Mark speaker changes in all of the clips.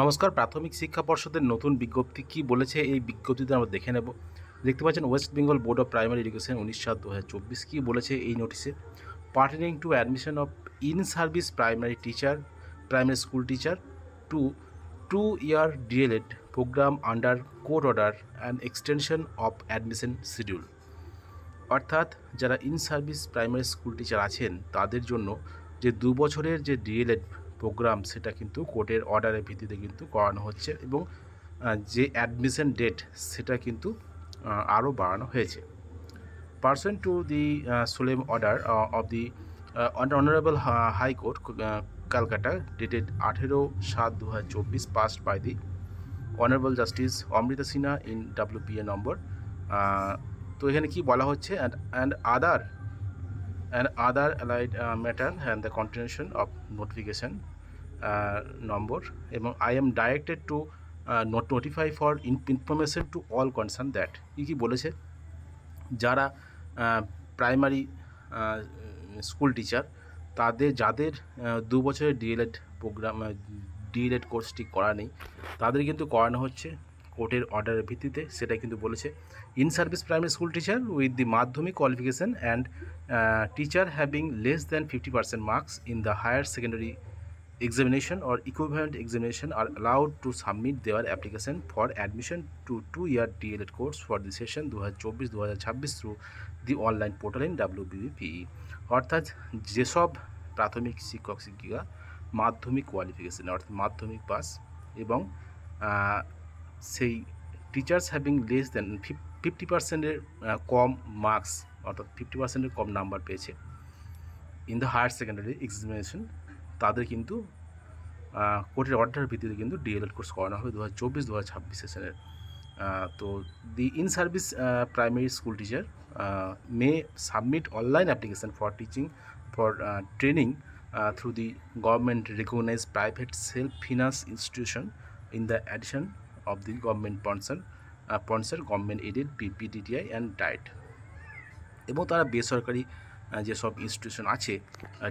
Speaker 1: নমস্কার। প্রাথমিক শিক্ষা পর্ষদের নতুন বিজ্ঞপ্তি কি বলেছে এই বিজ্ঞপ্তিতে আমরা দেখে নেব। দেখতে পাচ্ছেন West Bengal board of primary education 19/7/2024 কি বলেছে এই নোটিশে। Pertaining to admission of in service primary school teacher to 2-year DLED program under court order and extension of admission schedule. অর্থাৎ যারা in service primary school teacher আছেন তাদের জন্য যে 2 বছরের যে ডিএলএড প্রোগ্রাম সেটা কিন্তু কোর্টের অর্ডারের ভিত্তিতে কিন্তু করানো হচ্ছে এবং যে অ্যাডমিশন ডেট সেটা কিন্তু আরও বাড়ানো হয়েছে। Pursuant to the solemn order of the Honorable High Court, Calcutta, dated 18/7/2024, passed by the Honorable Justice Amrita Sinha in WPA number. তো এখানে কি বলা হচ্ছে, and other allied matter and the continuation of notification number এবং I am directed to notify for information to all concerned that কি বলেছে, যারা primary school teacher যাদের 2 বছরের ডিএলএড প্রোগ্রাম ডিএলএড কোর্সটি করা নেই তাদের কিন্তু করানো হচ্ছে কোর্টের অর্ডারের ভিত্তিতে। সেটা কিন্তু বলেছে in service primary school teacher with the Madhyamik qualification and teacher having less than 50% marks in the higher secondary examination or equivalent examination are allowed to submit their application for admission to 2-year DLED course for the session 2024-2026 through the online portal in WBPE। অর্থাৎ যেসব প্রাথমিক শিক্ষক শিক্ষিকা মাধ্যমিক qualification অর্থাৎ মাধ্যমিক pass এবং সেই টিচার্স হ্যাভিং লেস দেন 50%-এর কম মার্কস অর্থাৎ 50%-এর কম নাম্বার পেয়েছে in the higher secondary examination, তাদের কিন্তু কোর্টের অর্ডারের ভিত্তিতে কিন্তু ডিএলএড কোর্স করানো হবে 2024-2026 সেশনের। তো the in service primary school teacher may submit online application for training through the government recognize private self finance institution in the addition of the government sponsor government aided PPTTI and DIET. এবং তারা বেসরকারি যেসব institution আছে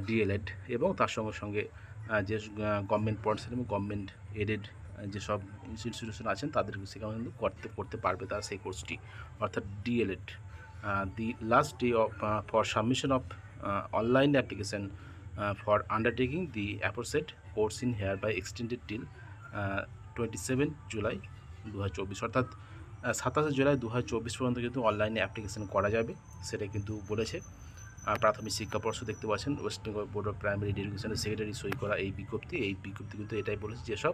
Speaker 1: D.El.Ed এবং তার সঙ্গে সঙ্গে যে গভর্নমেন্ট স্পন্সর এবং গভর্নমেন্ট এডেড যেসব ইনস্টিটিউশন আছেন তাদের সেখানে কিন্তু করতে পারবে তারা সেই কোর্সটি অর্থাৎ DElEd. The last day of for submission of online application for undertaking the aforesaid course in here by extended till 27 July 2024, অর্থাৎ 27 জুলাই 2024 পর্যন্ত কিন্তু অনলাইনে অ্যাপ্লিকেশন করা যাবে সেটা কিন্তু বলেছে প্রাথমিক শিক্ষা পর্ষদ। দেখতে পাচ্ছেন West Bengal board of primary এডুকেশনের সেক্রেটারি সই করা এই বিজ্ঞপ্তি কিন্তু এটাই বলেছে যেসব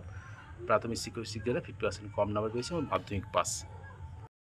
Speaker 1: প্রাথমিক শিক্ষক শিক্ষিকারা 50% কম নাম্বার পেয়েছে এবং মাধ্যমিক পাস।